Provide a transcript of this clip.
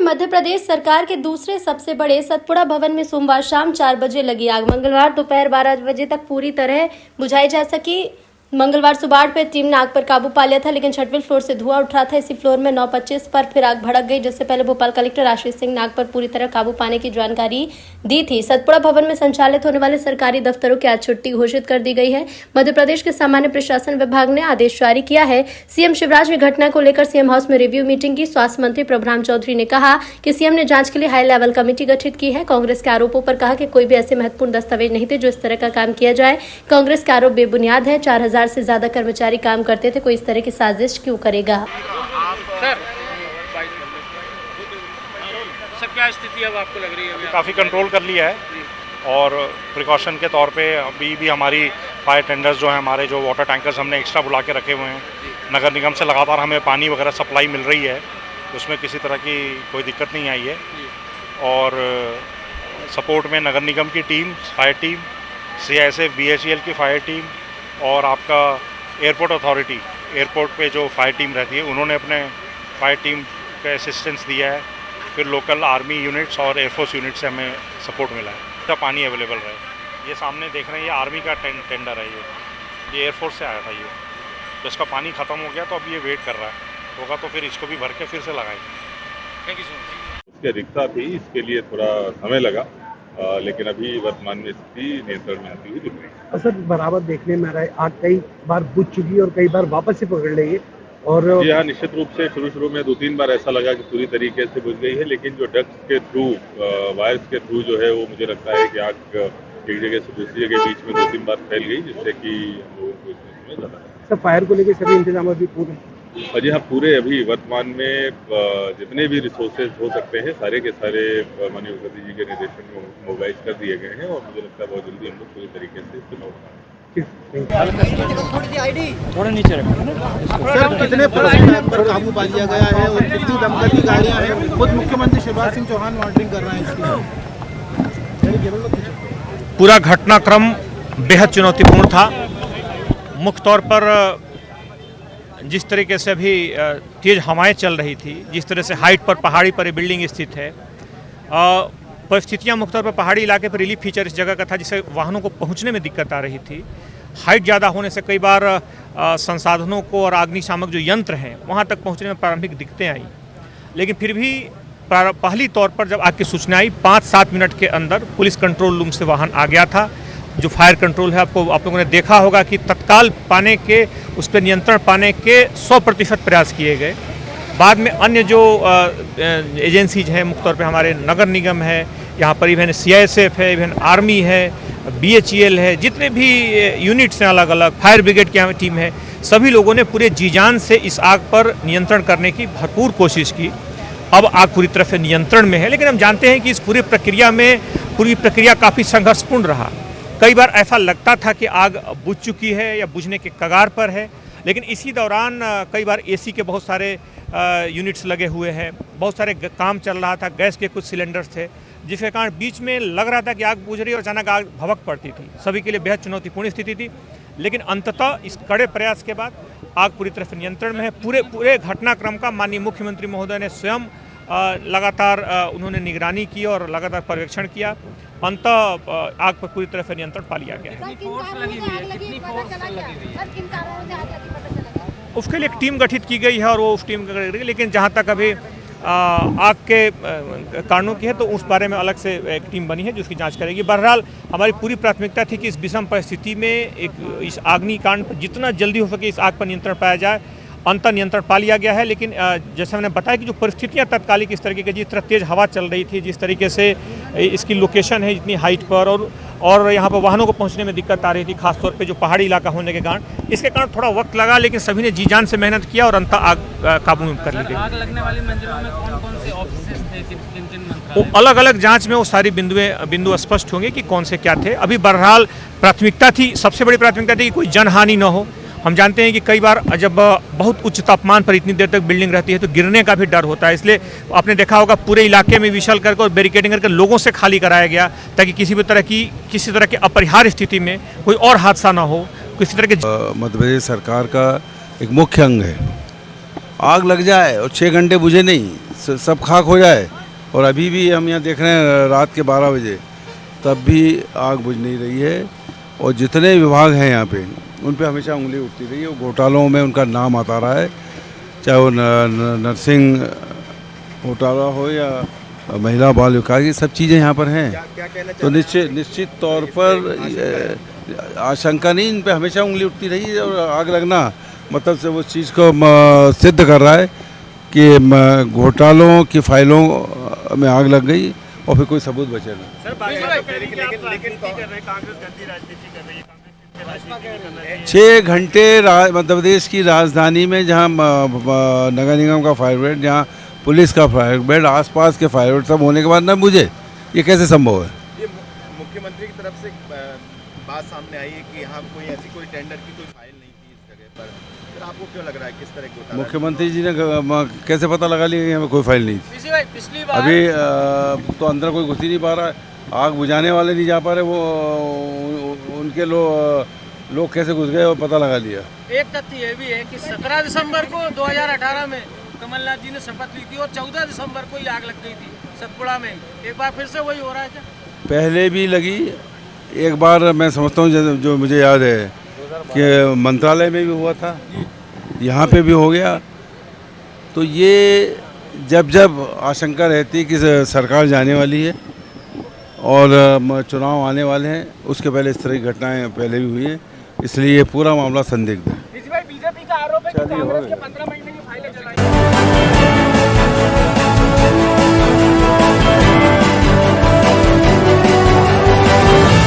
मध्य प्रदेश सरकार के दूसरे सबसे बड़े सतपुड़ा भवन में सोमवार शाम 4 बजे लगी आग मंगलवार दोपहर 12 बजे तक पूरी तरह बुझाई जा सकी। मंगलवार सुबह 8 बजे टीम ने आग पर काबू पा लिया था, लेकिन छठवें फ्लोर से धुआं उठ रहा था। इसी फ्लोर में 9:25 पर फिर आग भड़क गई, जिससे पहले भोपाल कलेक्टर आशीष सिंह ने आग पर पूरी तरह काबू पाने की जानकारी दी थी। सतपुड़ा भवन में संचालित होने वाले सरकारी दफ्तरों की आज छुट्टी घोषित कर दी गई है। मध्य प्रदेश के सामान्य प्रशासन विभाग ने आदेश जारी किया है। सीएम शिवराज ने घटना को लेकर सीएम हाउस में रिव्यू मीटिंग की। स्वास्थ्य मंत्री प्रभुराम चौधरी ने कहा कि सीएम ने जांच के लिए हाई लेवल कमेटी गठित की है। कांग्रेस के आरोपों पर कहा कि कोई भी ऐसे महत्वपूर्ण दस्तावेज नहीं थे जो इस तरह का काम किया जाए। कांग्रेस के आरोप बेबुनियाद है। 4000 से ज्यादा कर्मचारी काम करते थे, कोई इस तरह की साजिश क्यों करेगा। सर क्या स्थिति अब आपको लग रही है? काफ़ी कंट्रोल कर लिया है और प्रिकॉशन के तौर पे अभी भी हमारी फायर टेंडर्स जो हैं, हमारे जो वाटर टैंकर्स हमने एक्स्ट्रा बुला के रखे हुए हैं। नगर निगम से लगातार हमें पानी वगैरह सप्लाई मिल रही है, उसमें किसी तरह की कोई दिक्कत नहीं आई है। और सपोर्ट में नगर निगम की team, fire team, CISF BHEL की फायर टीम और आपका एयरपोर्ट अथॉरिटी, एयरपोर्ट पे जो फायर टीम रहती है उन्होंने अपने फायर टीम का असिस्टेंस दिया है। फिर लोकल आर्मी यूनिट्स और एयरफोर्स यूनिट से हमें सपोर्ट मिला है। तो पानी अवेलेबल रहे। ये सामने देख रहे हैं, ये आर्मी का टेंडर है। ये एयरफोर्स से आया था। ये तो इसका पानी ख़त्म हो गया, तो अब ये वेट कर रहा है। होगा तो फिर इसको भी भर के फिर से लगाएंगे। Thank you so much. उसकी अधिकता थी, इसके लिए थोड़ा समय लगा, लेकिन अभी वर्तमान में स्थिति नियंत्रण में आती हुई दिख रही है। असर बराबर देखने में आ रहा है। आग कई बार बुझ चुकी है और कई बार वापस से पकड़ रही है। और जी हाँ, निश्चित रूप से शुरू में 2-3 बार ऐसा लगा कि पूरी तरीके से बुझ गई है, लेकिन जो डक्ट्स के थ्रू, वायर्स के थ्रू जो है, वो मुझे लगता है कि आग एक जगह से दूसरी जगह बीच में 2-3 बार फैल गई, जिससे कि हम लोगों को इसमें ज़्यादा सर फायर को लेकर सभी इंतजाम अभी पूरे? जी हाँ, पूरे अभी वर्तमान में जितने भी रिसोर्सेज हो सकते हैं सारे के सारे माननीय मुख्यमंत्री जी के निर्देशन में मोबिलाइज कर दिए गए हैं और मुझे लगता है बहुत जल्दी हम लोग पूरी तरीके से चुनाव थोड़ा नीचे रखो। सर कितने परसेंट पर काबू पा लिया गया है और कितनी दमकल की गाड़ियां हैं? खुद मुख्यमंत्री शिवराज सिंह चौहान मॉनिटरिंग कर रहे हैं इसकी। पूरा घटनाक्रम बेहद चुनौतीपूर्ण था। मुख्य तौर पर जिस तरीके से अभी तेज़ हवाएं चल रही थी, जिस तरह से हाइट पर, पहाड़ी पर बिल्डिंग स्थित है, परिस्थितियाँ मुख्य तौर पर पहाड़ी इलाके पर रिलीफ फीचर इस जगह का था, जिससे वाहनों को पहुंचने में दिक्कत आ रही थी। हाइट ज़्यादा होने से कई बार संसाधनों को और अग्निशामक जो यंत्र हैं वहाँ तक पहुँचने में प्रारंभिक दिक्कतें आई, लेकिन फिर भी पहली तौर पर जब आग की सूचना आई 5-7 मिनट के अंदर पुलिस कंट्रोल रूम से वाहन आ गया था। जो फायर कंट्रोल है, आप लोगों ने देखा होगा कि तत्काल पाने के, उस पर नियंत्रण पाने के 100% प्रयास किए गए। बाद में अन्य जो एजेंसीज हैं, मुख्य तौर पे हमारे नगर निगम है, यहाँ पर इवन CISF है, इवन आर्मी है, BHEL है, जितने भी यूनिट्स हैं अलग अलग, फायर ब्रिगेड की टीम है, सभी लोगों ने पूरे जी जान से इस आग पर नियंत्रण करने की भरपूर कोशिश की। अब आग पूरी तरह से नियंत्रण में है, लेकिन हम जानते हैं कि इस पूरी प्रक्रिया काफ़ी संघर्षपूर्ण रहा। कई बार ऐसा लगता था कि आग बुझ चुकी है या बुझने के कगार पर है, लेकिन इसी दौरान कई बार AC के बहुत सारे यूनिट्स लगे हुए हैं, बहुत सारे काम चल रहा था, गैस के कुछ सिलेंडर्स थे, जिसके कारण बीच में लग रहा था कि आग बुझ रही और अचानक आग भभक पड़ती थी। सभी के लिए बेहद चुनौतीपूर्ण स्थिति थी, लेकिन अंततः इस कड़े प्रयास के बाद आग पूरी तरह से नियंत्रण में है। पूरे घटनाक्रम का माननीय मुख्यमंत्री महोदय ने स्वयं लगातार उन्होंने निगरानी की और लगातार पर्यवेक्षण किया। अंततः आग पर पूरी तरह से नियंत्रण पा लिया गया है। उसके लिए एक टीम गठित की गई है और वो उस टीम का करेगी, लेकिन जहाँ तक अभी आग के कारणों की है तो उस बारे में अलग से एक टीम बनी है जो उसकी जांच करेगी। बहरहाल हमारी पूरी प्राथमिकता थी कि इस विषम परिस्थिति में इस अग्निकांड पर जितना जल्दी हो सके इस आग पर नियंत्रण पाया जाए। अंतर नियंत्रण पा लिया गया है, लेकिन जैसे मैंने बताया कि जो परिस्थितियां तत्कालिक इस तरीके की, जिस तरह तेज़ हवा चल रही थी, जिस तरीके से इसकी लोकेशन है इतनी हाइट पर, और यहाँ पर वाहनों को पहुँचने में दिक्कत आ रही थी, खासतौर पे जो पहाड़ी इलाका होने के कारण, इसके कारण थोड़ा वक्त लगा, लेकिन सभी ने जी जान से मेहनत किया और अंततः आग काबू में कर ली गई। आग लगने वाली मंजिलों में कौन-कौन से ऑफिसेज थे, किन वो अलग अलग जांच में वो सारी बिंदु स्पष्ट होंगे कि कौन से क्या थे। अभी बहरहाल प्राथमिकता थी, सबसे बड़ी प्राथमिकता थी कि कोई जनहानि न हो। हम जानते हैं कि कई बार जब बहुत उच्च तापमान पर इतनी देर तक बिल्डिंग रहती है तो गिरने का भी डर होता है, इसलिए आपने देखा होगा पूरे इलाके में विशाल करके और बैरिकेडिंग करके लोगों से खाली कराया गया, ताकि किसी तरह की अपरिहार्य स्थिति में कोई और हादसा ना हो, किसी तरह के। मध्य प्रदेश सरकार का एक मुख्य अंग है। आग लग जाए और 6 घंटे बुझे नहीं, सब खाक हो जाए और अभी भी हम यहाँ देख रहे हैं रात के 12 बजे तब भी आग बुझ नहीं रही है। और जितने विभाग हैं यहाँ पे उन पे हमेशा उंगली उठती रही है। वो घोटालों में उनका नाम आता रहा है, चाहे वो नर्सिंग घोटाला हो या महिला बाल विकास, ये सब चीज़ें यहाँ पर हैं। तो निश्चित तौर पर आशंका नहीं, इन पे हमेशा उंगली उठती रही है। और आग लगना मतलब से वो चीज़ को सिद्ध कर रहा है कि घोटालों की फाइलों में आग लग गई और फिर कोई सबूत बचे नहीं। 6 घंटे मध्य प्रदेश की राजधानी में, जहाँ नगर निगम का फायर ब्रिगेड, जहाँ पुलिस का फायर ब्रिगेड, आसपास के फायर ब्रिगेड सब होने के बाद न बुझे, ये कैसे संभव है? ये मुख्यमंत्री की तरफ से बात सामने आई है कि यहाँ कोई टेंडर की कोई फाइल नहीं थी इस जगह पर। फिर आपको क्यों लग रहा है किस तरह की? मुख्यमंत्री जी ने कैसे पता लगा लिया कि यहाँ कोई फाइल नहीं थी? पिछली बार अभी तो अंदर कोई घुस ही नहीं पा रहा है, आग बुझाने वाले नहीं जा पा रहे, वो उनके लोग कैसे घुस गए और पता लगा लिया। एक तथ्य ये भी है कि 17 दिसंबर को 2018 में कमलनाथ जी ने शपथ ली थी और 14 दिसंबर को ही आग लग गई थी सतपुड़ा में। एक बार फिर से वही हो रहा है क्या? पहले भी लगी एक बार, मैं समझता हूँ, जो मुझे याद है कि मंत्रालय में भी हुआ था, यहाँ पे भी हो गया। तो ये जब आशंका रहती है कि सरकार जाने वाली है और चुनाव आने वाले हैं, उसके पहले इस तरह की घटनाएं पहले भी हुई हैं, इसलिए ये पूरा मामला संदिग्ध है। बीजेपी का आरोप है कि कांग्रेस के 15 महीने